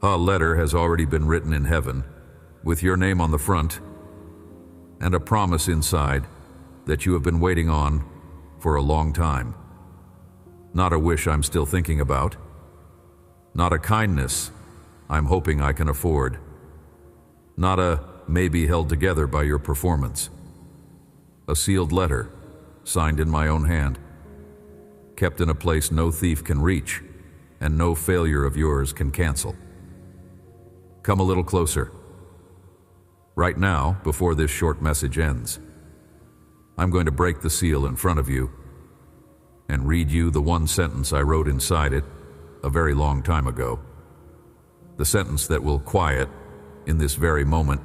A letter has already been written in heaven, with your name on the front, and a promise inside that you have been waiting on for a long time. Not a wish I'm still thinking about. Not a kindness I'm hoping I can afford. Not a maybe held together by your performance. A sealed letter, signed in my own hand, kept in a place no thief can reach and no failure of yours can cancel. Come a little closer. Right now, before this short message ends, I'm going to break the seal in front of you and read you the one sentence I wrote inside it a very long time ago. The sentence that will quiet, in this very moment,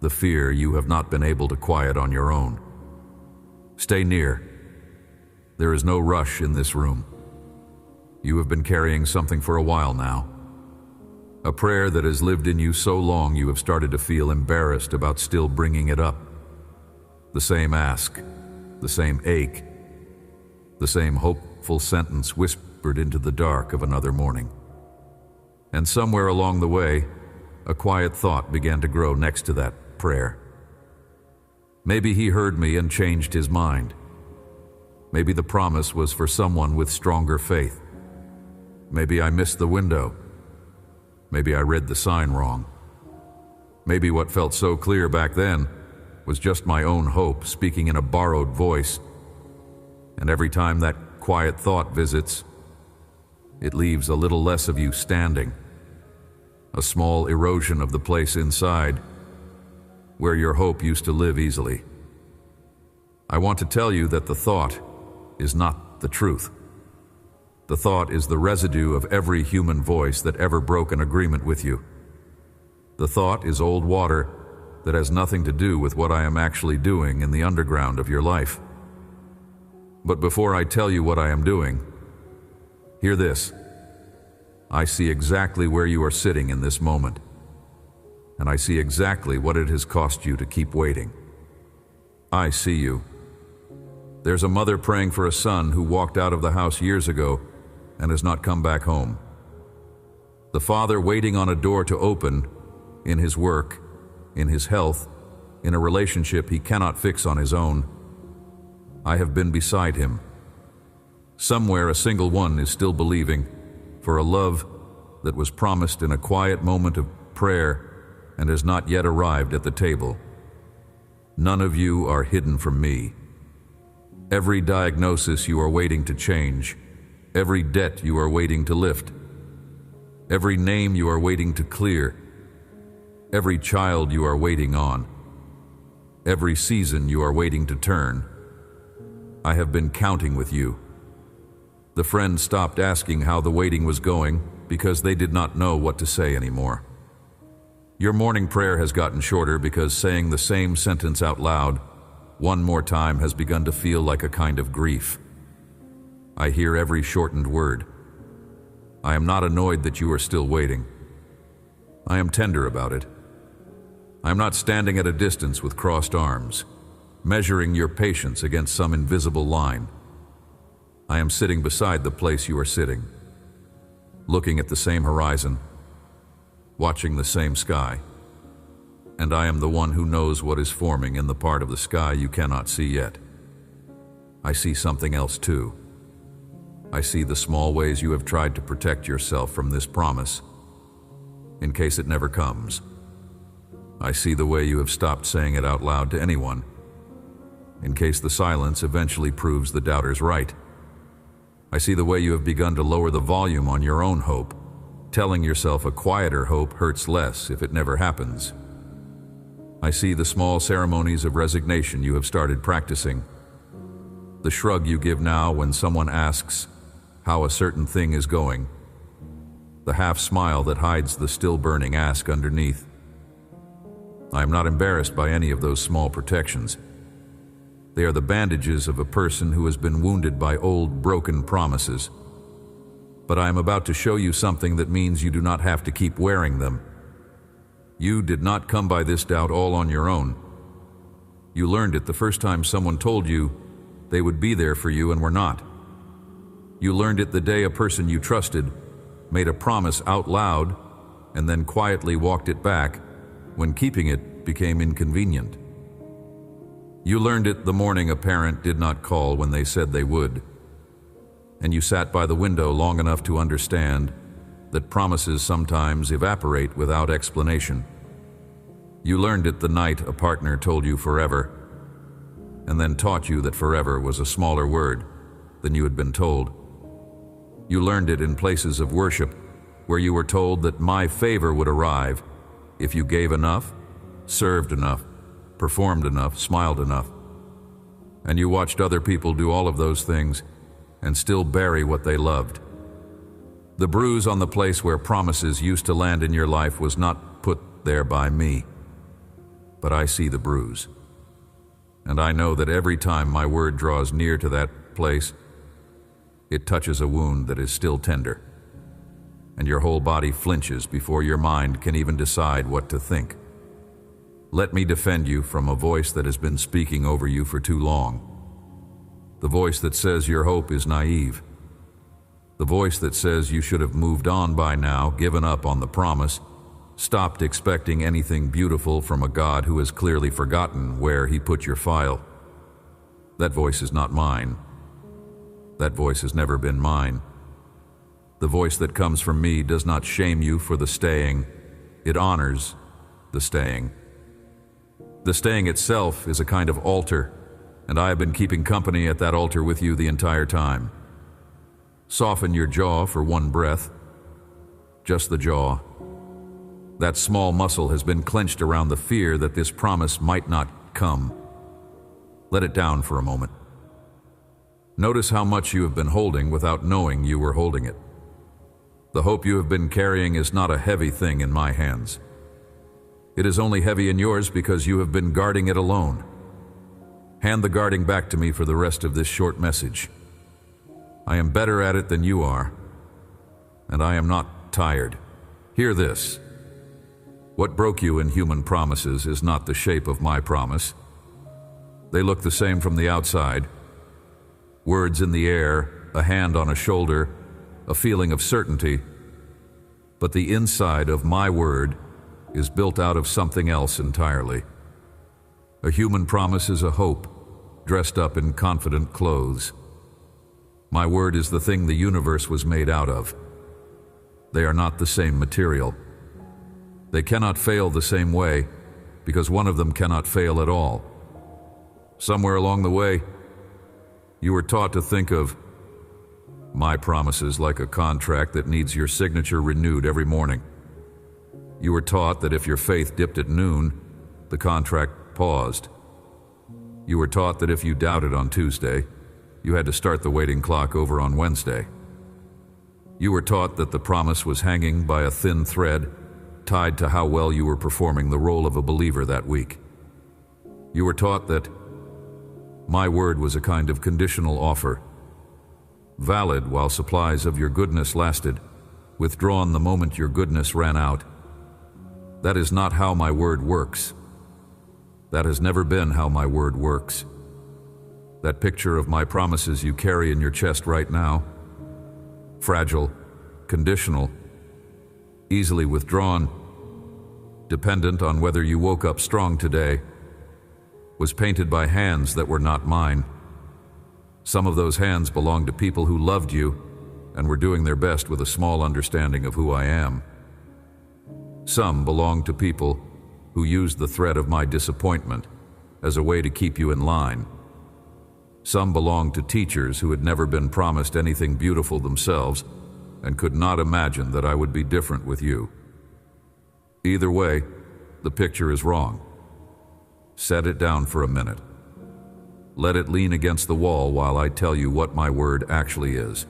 the fear you have not been able to quiet on your own. Stay near. There is no rush in this room. You have been carrying something for a while now. A prayer that has lived in you so long you have started to feel embarrassed about still bringing it up. The same ask, the same ache, the same hopeful sentence whispered into the dark of another morning. And somewhere along the way, a quiet thought began to grow next to that prayer. Maybe he heard me and changed his mind. Maybe the promise was for someone with stronger faith. Maybe I missed the window. Maybe I read the sign wrong. Maybe what felt so clear back then was just my own hope speaking in a borrowed voice. And every time that quiet thought visits, it leaves a little less of you standing. A small erosion of the place inside where your hope used to live easily. I want to tell you that the thought is not the truth. The thought is the residue of every human voice that ever broke an agreement with you. The thought is old water that has nothing to do with what I am actually doing in the underground of your life. But before I tell you what I am doing, hear this. I see exactly where you are sitting in this moment, and I see exactly what it has cost you to keep waiting. I see you. There's a mother praying for a son who walked out of the house years ago and has not come back home. The father waiting on a door to open in his work, in his health, in a relationship he cannot fix on his own. I have been beside him. Somewhere a single one is still believing for a love that was promised in a quiet moment of prayer and has not yet arrived at the table. None of you are hidden from me. Every diagnosis you are waiting to change, every debt you are waiting to lift, every name you are waiting to clear, every child you are waiting on, every season you are waiting to turn, I have been counting with you. The friends stopped asking how the waiting was going because they did not know what to say anymore. Your morning prayer has gotten shorter because saying the same sentence out loud one more time has begun to feel like a kind of grief. I hear every shortened word. I am not annoyed that you are still waiting. I am tender about it. I am not standing at a distance with crossed arms, measuring your patience against some invisible line. I am sitting beside the place you are sitting, looking at the same horizon, watching the same sky, and I am the one who knows what is forming in the part of the sky you cannot see yet. I see something else too. I see the small ways you have tried to protect yourself from this promise, in case it never comes. I see the way you have stopped saying it out loud to anyone, in case the silence eventually proves the doubters right. I see the way you have begun to lower the volume on your own hope, telling yourself a quieter hope hurts less if it never happens. I see the small ceremonies of resignation you have started practicing, the shrug you give now when someone asks how a certain thing is going, the half smile that hides the still burning ask underneath. I am not embarrassed by any of those small protections. They are the bandages of a person who has been wounded by old, broken promises. But I am about to show you something that means you do not have to keep wearing them. You did not come by this doubt all on your own. You learned it the first time someone told you they would be there for you and were not. You learned it the day a person you trusted made a promise out loud and then quietly walked it back when keeping it became inconvenient. You learned it the morning a parent did not call when they said they would, and you sat by the window long enough to understand that promises sometimes evaporate without explanation. You learned it the night a partner told you forever, and then taught you that forever was a smaller word than you had been told. You learned it in places of worship where you were told that my favor would arrive if you gave enough, served enough, performed enough, smiled enough. And you watched other people do all of those things and still bury what they loved. The bruise on the place where promises used to land in your life was not put there by me, but I see the bruise. And I know that every time my word draws near to that place, it touches a wound that is still tender, and your whole body flinches before your mind can even decide what to think. Let me defend you from a voice that has been speaking over you for too long. The voice that says your hope is naive. The voice that says you should have moved on by now, given up on the promise, stopped expecting anything beautiful from a God who has clearly forgotten where he put your file. That voice is not mine. That voice has never been mine. The voice that comes from me does not shame you for the staying. It honors the staying. The staying itself is a kind of altar, and I have been keeping company at that altar with you the entire time. Soften your jaw for one breath. Just the jaw. That small muscle has been clenched around the fear that this promise might not come. Let it down for a moment. Notice how much you have been holding without knowing you were holding it. The hope you have been carrying is not a heavy thing in my hands. It is only heavy in yours because you have been guarding it alone. Hand the guarding back to me for the rest of this short message. I am better at it than you are, and I am not tired. Hear this. What broke you in human promises is not the shape of my promise. They look the same from the outside. Words in the air, a hand on a shoulder, a feeling of certainty. But the inside of my word is built out of something else entirely. A human promise is a hope, dressed up in confident clothes. My word is the thing the universe was made out of. They are not the same material. They cannot fail the same way, because one of them cannot fail at all. Somewhere along the way, you were taught to think of my promises like a contract that needs your signature renewed every morning. You were taught that if your faith dipped at noon, the contract paused. You were taught that if you doubted on Tuesday, you had to start the waiting clock over on Wednesday. You were taught that the promise was hanging by a thin thread, tied to how well you were performing the role of a believer that week. You were taught that my word was a kind of conditional offer, valid while supplies of your goodness lasted, withdrawn the moment your goodness ran out. That is not how my word works. That has never been how my word works. That picture of my promises you carry in your chest right now, fragile, conditional, easily withdrawn, dependent on whether you woke up strong today, was painted by hands that were not mine. Some of those hands belonged to people who loved you and were doing their best with a small understanding of who I am. Some belonged to people who used the threat of my disappointment as a way to keep you in line. Some belonged to teachers who had never been promised anything beautiful themselves and could not imagine that I would be different with you. Either way, the picture is wrong. Set it down for a minute. Let it lean against the wall while I tell you what my word actually is.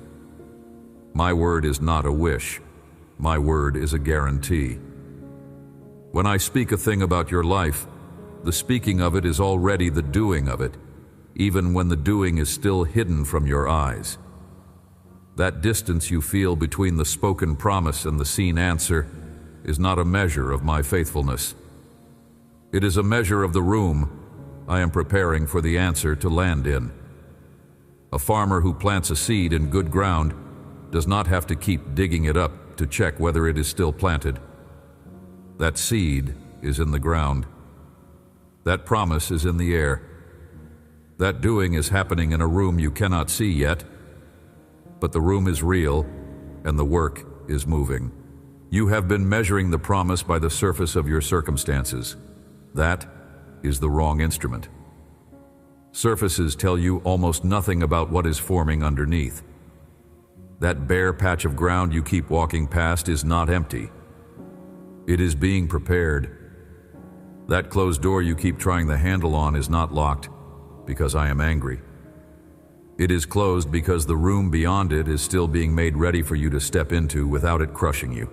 My word is not a wish. My word is a guarantee. When I speak a thing about your life, the speaking of it is already the doing of it, even when the doing is still hidden from your eyes. That distance you feel between the spoken promise and the seen answer is not a measure of my faithfulness. It is a measure of the room I am preparing for the answer to land in. A farmer who plants a seed in good ground does not have to keep digging it up to check whether it is still planted. That seed is in the ground. That promise is in the air. That doing is happening in a room you cannot see yet, but the room is real and the work is moving. You have been measuring the promise by the surface of your circumstances. That is the wrong instrument. Surfaces tell you almost nothing about what is forming underneath. That bare patch of ground you keep walking past is not empty. It is being prepared. That closed door you keep trying the handle on is not locked because I am angry. It is closed because the room beyond it is still being made ready for you to step into without it crushing you.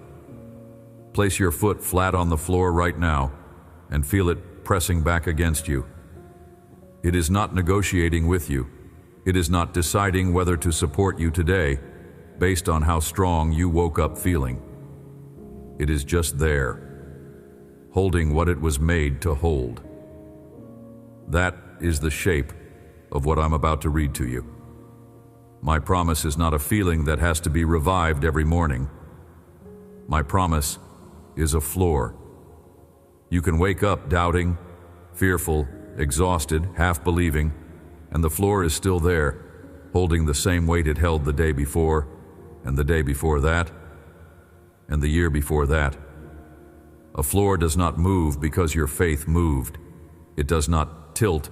Place your foot flat on the floor right now and feel it pressing back against you. It is not negotiating with you. It is not deciding whether to support you today based on how strong you woke up feeling. It is just there, holding what it was made to hold. That is the shape of what I'm about to read to you. My promise is not a feeling that has to be revived every morning. My promise is a floor. You can wake up doubting, fearful, exhausted, half believing, and the floor is still there, holding the same weight it held the day before, and the day before that, and the year before that. A floor does not move because your faith moved. It does not tilt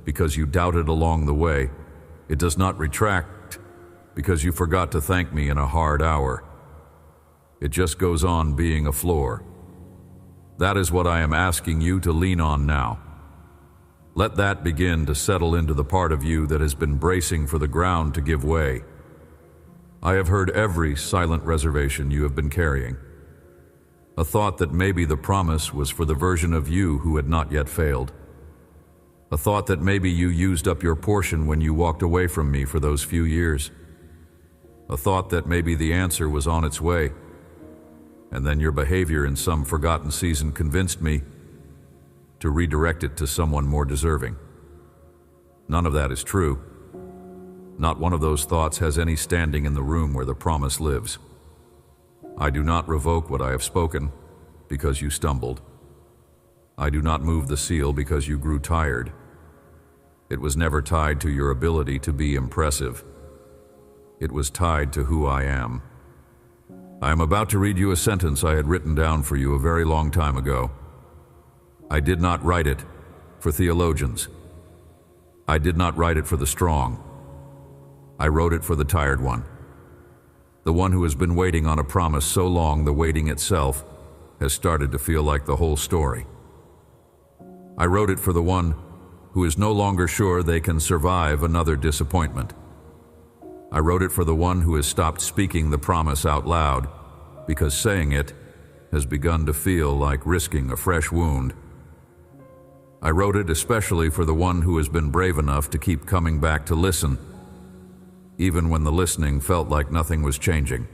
because you doubted along the way. It does not retract because you forgot to thank me in a hard hour. It just goes on being a floor. That is what I am asking you to lean on now. Let that begin to settle into the part of you that has been bracing for the ground to give way. I have heard every silent reservation you have been carrying. A thought that maybe the promise was for the version of you who had not yet failed. A thought that maybe you used up your portion when you walked away from me for those few years. A thought that maybe the answer was on its way, and then your behavior in some forgotten season convinced me to redirect it to someone more deserving. None of that is true. Not one of those thoughts has any standing in the room where the promise lives. I do not revoke what I have spoken because you stumbled. I do not move the seal because you grew tired. It was never tied to your ability to be impressive. It was tied to who I am. I am about to read you a sentence I had written down for you a very long time ago. I did not write it for theologians. I did not write it for the strong. I wrote it for the tired one. The one who has been waiting on a promise so long the waiting itself has started to feel like the whole story. I wrote it for the one who is no longer sure they can survive another disappointment. I wrote it for the one who has stopped speaking the promise out loud because saying it has begun to feel like risking a fresh wound. I wrote it especially for the one who has been brave enough to keep coming back to listen, even when the listening felt like nothing was changing.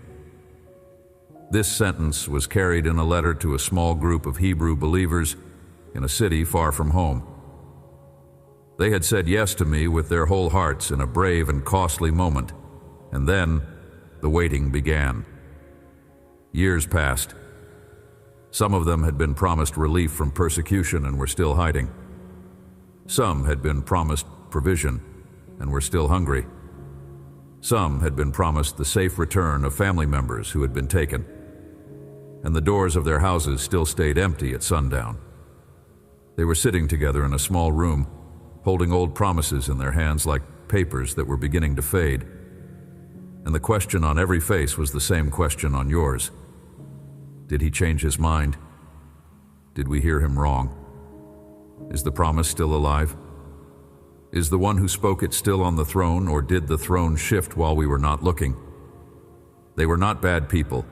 This sentence was carried in a letter to a small group of Hebrew believers in a city far from home. They had said yes to me with their whole hearts in a brave and costly moment, and then the waiting began. Years passed. Some of them had been promised relief from persecution and were still hiding. Some had been promised provision and were still hungry. Some had been promised the safe return of family members who had been taken, and the doors of their houses still stayed empty at sundown. They were sitting together in a small room, holding old promises in their hands like papers that were beginning to fade. And the question on every face was the same question on yours. Did he change his mind? Did we hear him wrong? Is the promise still alive? Is the one who spoke it still on the throne, or did the throne shift while we were not looking? They were not bad people.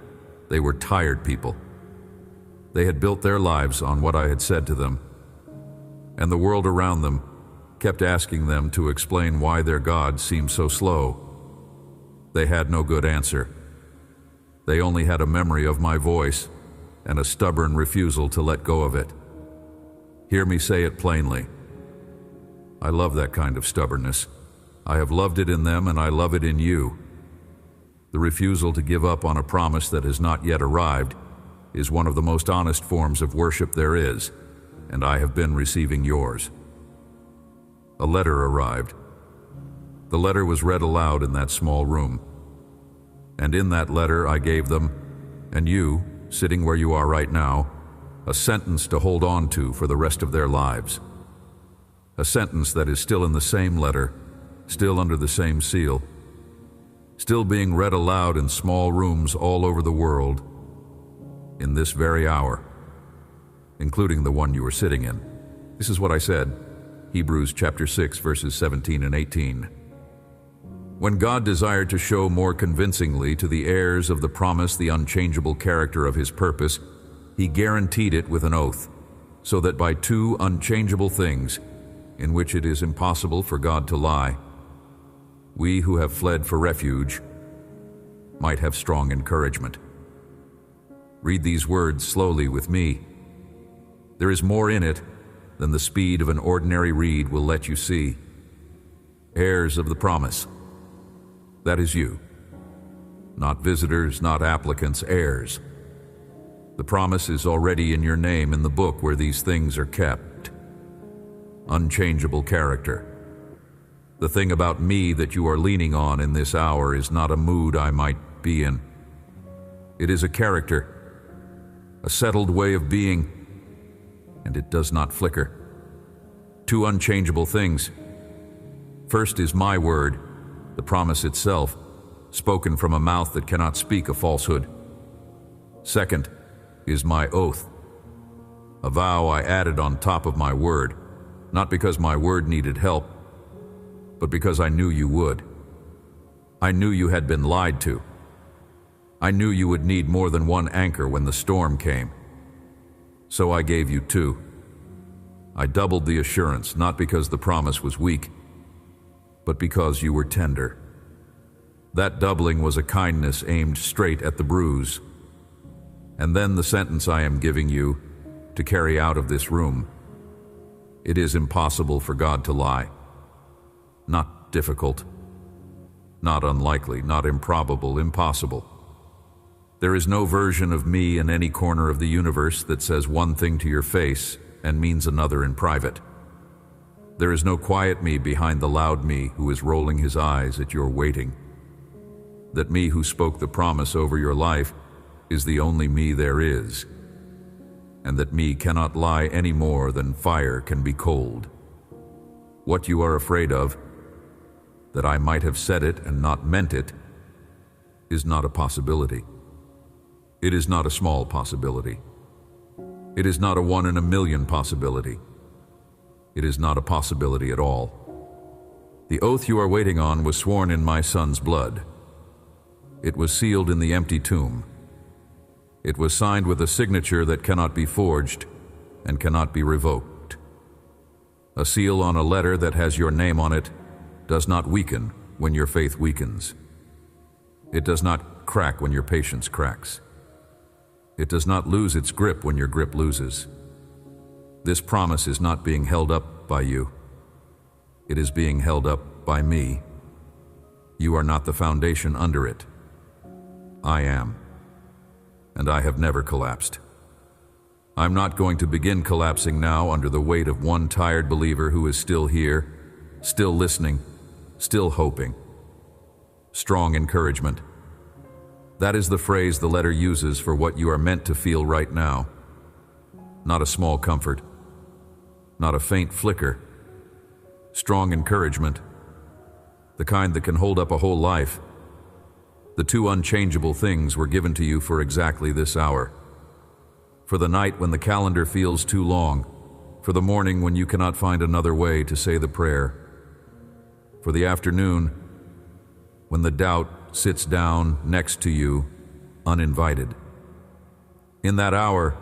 They were tired people. They had built their lives on what I had said to them, and the world around them kept asking them to explain why their God seemed so slow. They had no good answer. They only had a memory of my voice and a stubborn refusal to let go of it. Hear me say it plainly. I love that kind of stubbornness. I have loved it in them, and I love it in you. The refusal to give up on a promise that has not yet arrived is one of the most honest forms of worship there is, and I have been receiving yours." A letter arrived. The letter was read aloud in that small room. And in that letter I gave them, and you, sitting where you are right now, a sentence to hold on to for the rest of their lives. A sentence that is still in the same letter, still under the same seal, still being read aloud in small rooms all over the world in this very hour, including the one you are sitting in. This is what I said, Hebrews chapter 6, verses 17 and 18. When God desired to show more convincingly to the heirs of the promise the unchangeable character of his purpose, he guaranteed it with an oath, so that by two unchangeable things, in which it is impossible for God to lie, we who have fled for refuge might have strong encouragement. Read these words slowly with me. There is more in it than the speed of an ordinary read will let you see. Heirs of the promise. That is you. Not visitors, not applicants, heirs. The promise is already in your name in the book where these things are kept. Unchangeable character. The thing about me that you are leaning on in this hour is not a mood I might be in. It is a character, a settled way of being, and it does not flicker. Two unchangeable things. First is my word, the promise itself, spoken from a mouth that cannot speak a falsehood. Second is my oath, a vow I added on top of my word, not because my word needed help, but because I knew you would. I knew you had been lied to. I knew you would need more than one anchor when the storm came. So I gave you two. I doubled the assurance, not because the promise was weak, but because you were tender. That doubling was a kindness aimed straight at the bruise. And then the sentence I am giving you to carry out of this room. It is impossible for God to lie. Not difficult, not unlikely, not improbable, impossible. There is no version of me in any corner of the universe that says one thing to your face and means another in private. There is no quiet me behind the loud me who is rolling his eyes at your waiting. That me who spoke the promise over your life is the only me there is, and that me cannot lie any more than fire can be cold. What you are afraid of, that I might have said it and not meant it, is not a possibility. It is not a small possibility. It is not a 1 in a million possibility. It is not a possibility at all. The oath you are waiting on was sworn in my son's blood. It was sealed in the empty tomb. It was signed with a signature that cannot be forged and cannot be revoked. A seal on a letter that has your name on it does not weaken when your faith weakens. It does not crack when your patience cracks. It does not lose its grip when your grip loses. This promise is not being held up by you. It is being held up by me. You are not the foundation under it. I am. And I have never collapsed. I'm not going to begin collapsing now under the weight of one tired believer who is still here, still listening, still hoping. Strong encouragement. That is the phrase the letter uses for what you are meant to feel right now. Not a small comfort. Not a faint flicker. Strong encouragement. The kind that can hold up a whole life. The two unchangeable things were given to you for exactly this hour. For the night when the calendar feels too long. For the morning when you cannot find another way to say the prayer. For the afternoon when the doubt sits down next to you, uninvited. In that hour,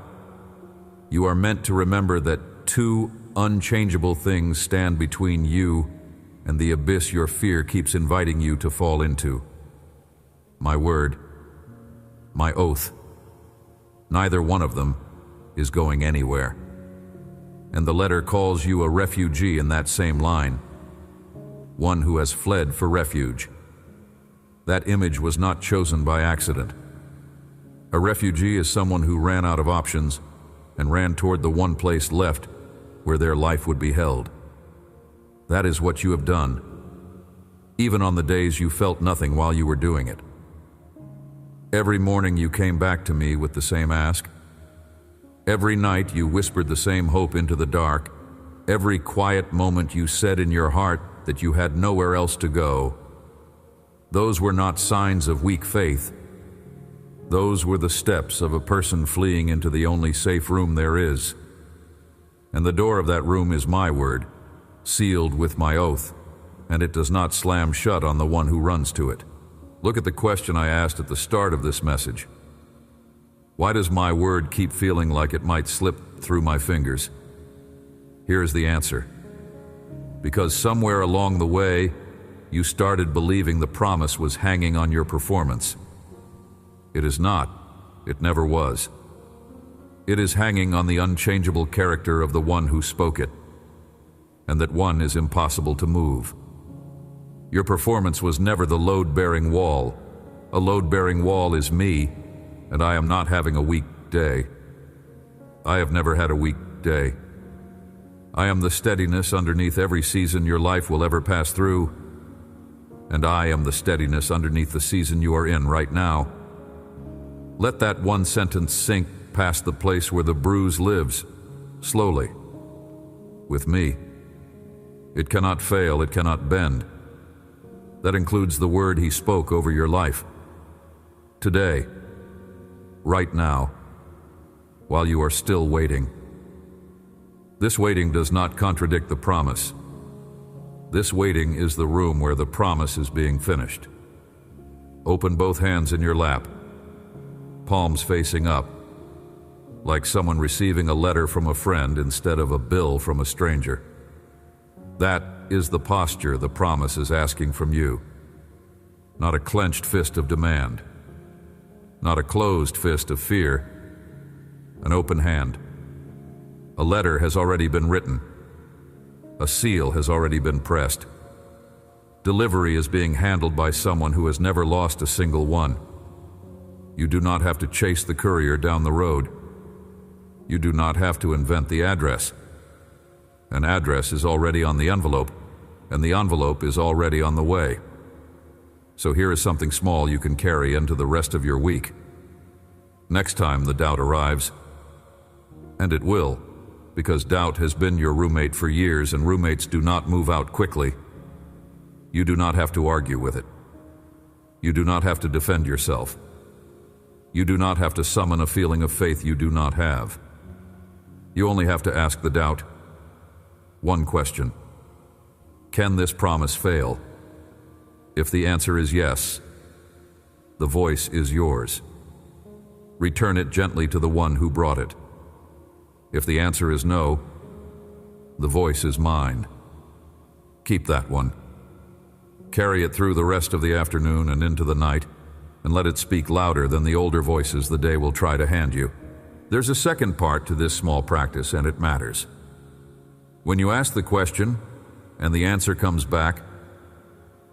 you are meant to remember that two unchangeable things stand between you and the abyss your fear keeps inviting you to fall into. My word, my oath. Neither one of them is going anywhere. And the letter calls you a refugee in that same line, one who has fled for refuge. That image was not chosen by accident. A refugee is someone who ran out of options and ran toward the one place left where their life would be held. That is what you have done, even on the days you felt nothing while you were doing it. Every morning you came back to me with the same ask. Every night you whispered the same hope into the dark. Every quiet moment you said in your heart that you had nowhere else to go. Those were not signs of weak faith. Those were the steps of a person fleeing into the only safe room there is. And the door of that room is my word, sealed with my oath, and it does not slam shut on the one who runs to it. Look at the question I asked at the start of this message. Why does my word keep feeling like it might slip through my fingers? Here is the answer. Because somewhere along the way, you started believing the promise was hanging on your performance. It is not. It never was. It is hanging on the unchangeable character of the one who spoke it, and that one is impossible to move. Your performance was never the load-bearing wall. A load-bearing wall is me, and I am not having a weak day. I have never had a weak day. I am the steadiness underneath every season your life will ever pass through, and I am the steadiness underneath the season you are in right now. Let that one sentence sink past the place where the bruise lives, slowly. With me. It cannot fail, it cannot bend. That includes the word he spoke over your life. Today, right now, while you are still waiting. This waiting does not contradict the promise. This waiting is the room where the promise is being finished. Open both hands in your lap, palms facing up, like someone receiving a letter from a friend instead of a bill from a stranger. That is the posture the promise is asking from you. Not a clenched fist of demand. Not a closed fist of fear. An open hand. A letter has already been written. A seal has already been pressed. Delivery is being handled by someone who has never lost a single one. You do not have to chase the courier down the road. You do not have to invent the address. An address is already on the envelope, and the envelope is already on the way. So here is something small you can carry into the rest of your week. Next time the doubt arrives, and it will, because doubt has been your roommate for years and roommates do not move out quickly. You do not have to argue with it. You do not have to defend yourself. You do not have to summon a feeling of faith you do not have. You only have to ask the doubt one question. Can this promise fail? If the answer is yes, the voice is yours. Return it gently to the one who brought it. If the answer is no, the voice is mine. Keep that one. Carry it through the rest of the afternoon and into the night, and let it speak louder than the older voices the day will try to hand you. There's a second part to this small practice, and it matters. When you ask the question, and the answer comes back,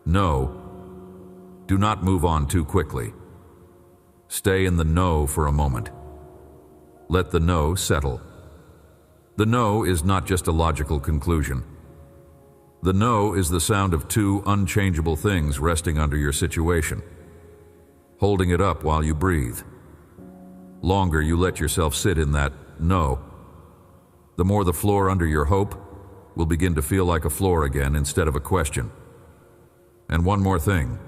no, do not move on too quickly. Stay in the no for a moment. Let the no settle. The no is not just a logical conclusion. The no is the sound of two unchangeable things resting under your situation, holding it up while you breathe. Longer you let yourself sit in that no, the more the floor under your hope will begin to feel like a floor again instead of a question. And one more thing.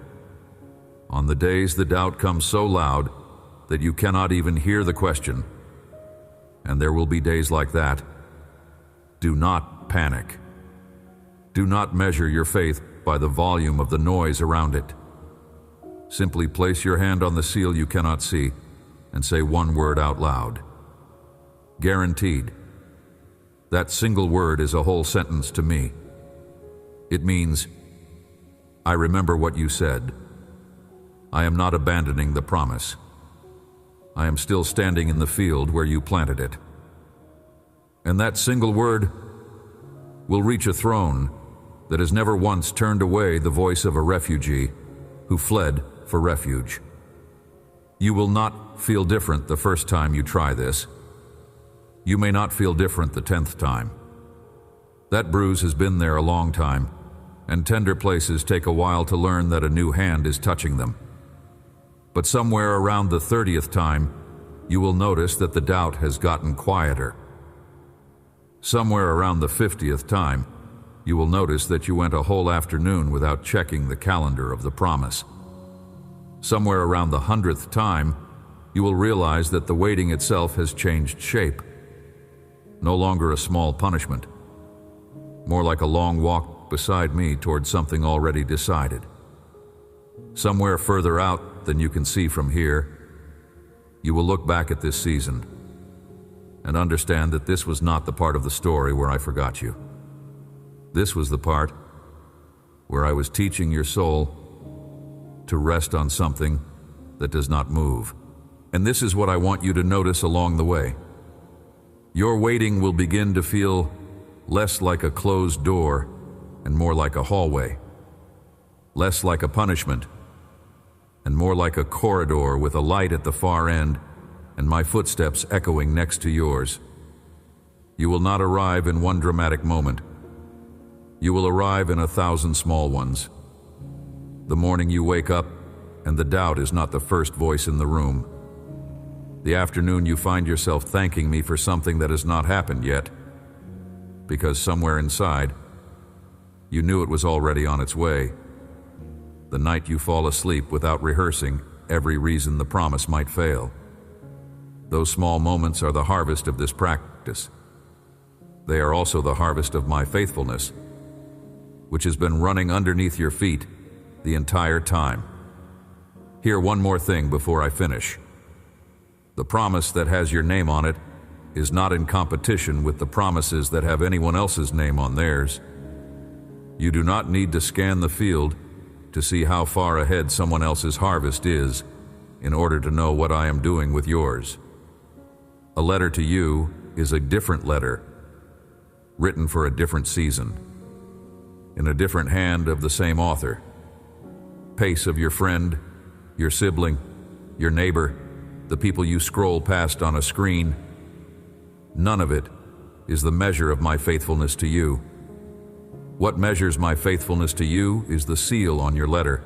On the days the doubt comes so loud that you cannot even hear the question, and there will be days like that, do not panic. Do not measure your faith by the volume of the noise around it. Simply place your hand on the seal you cannot see and say one word out loud. Guaranteed. That single word is a whole sentence to me. It means, I remember what you said. I am not abandoning the promise. I am still standing in the field where you planted it. And that single word will reach a throne that has never once turned away the voice of a refugee who fled for refuge. You will not feel different the first time you try this. You may not feel different the 10th time. That bruise has been there a long time, and tender places take a while to learn that a new hand is touching them. But somewhere around the 30th time, you will notice that the doubt has gotten quieter. Somewhere around the 50th time, you will notice that you went a whole afternoon without checking the calendar of the promise. Somewhere around the 100th time, you will realize that the waiting itself has changed shape. No longer a small punishment, more like a long walk beside me toward something already decided. Somewhere further out than you can see from here, you will look back at this season and understand that this was not the part of the story where I forgot you. This was the part where I was teaching your soul to rest on something that does not move. And this is what I want you to notice along the way. Your waiting will begin to feel less like a closed door and more like a hallway, less like a punishment and more like a corridor with a light at the far end and my footsteps echoing next to yours. You will not arrive in one dramatic moment. You will arrive in 1,000 small ones. The morning you wake up and the doubt is not the first voice in the room. The afternoon you find yourself thanking me for something that has not happened yet, because somewhere inside, you knew it was already on its way. The night you fall asleep without rehearsing every reason the promise might fail. Those small moments are the harvest of this practice. They are also the harvest of my faithfulness, which has been running underneath your feet the entire time. Here, one more thing before I finish. The promise that has your name on it is not in competition with the promises that have anyone else's name on theirs. You do not need to scan the field to see how far ahead someone else's harvest is in order to know what I am doing with yours. A letter to you is a different letter, written for a different season, in a different hand of the same author. Pace of your friend, your sibling, your neighbor, the people you scroll past on a screen, none of it is the measure of my faithfulness to you. What measures my faithfulness to you is the seal on your letter,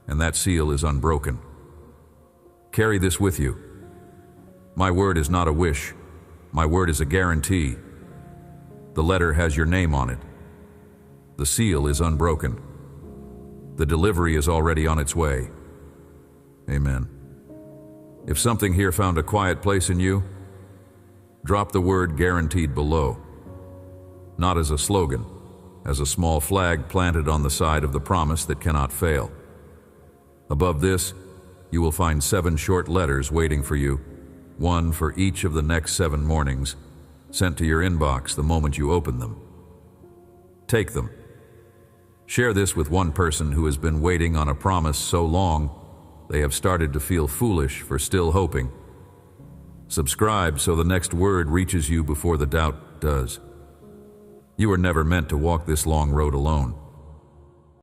and that seal is unbroken. Carry this with you. My word is not a wish. My word is a guarantee. The letter has your name on it. The seal is unbroken. The delivery is already on its way. Amen. If something here found a quiet place in you, drop the word guaranteed below. Not as a slogan, as a small flag planted on the side of the promise that cannot fail. Above this, you will find 7 short letters waiting for you, one for each of the next 7 mornings, sent to your inbox the moment you open them. Take them. Share this with one person who has been waiting on a promise so long they have started to feel foolish for still hoping. Subscribe so the next word reaches you before the doubt does. You were never meant to walk this long road alone.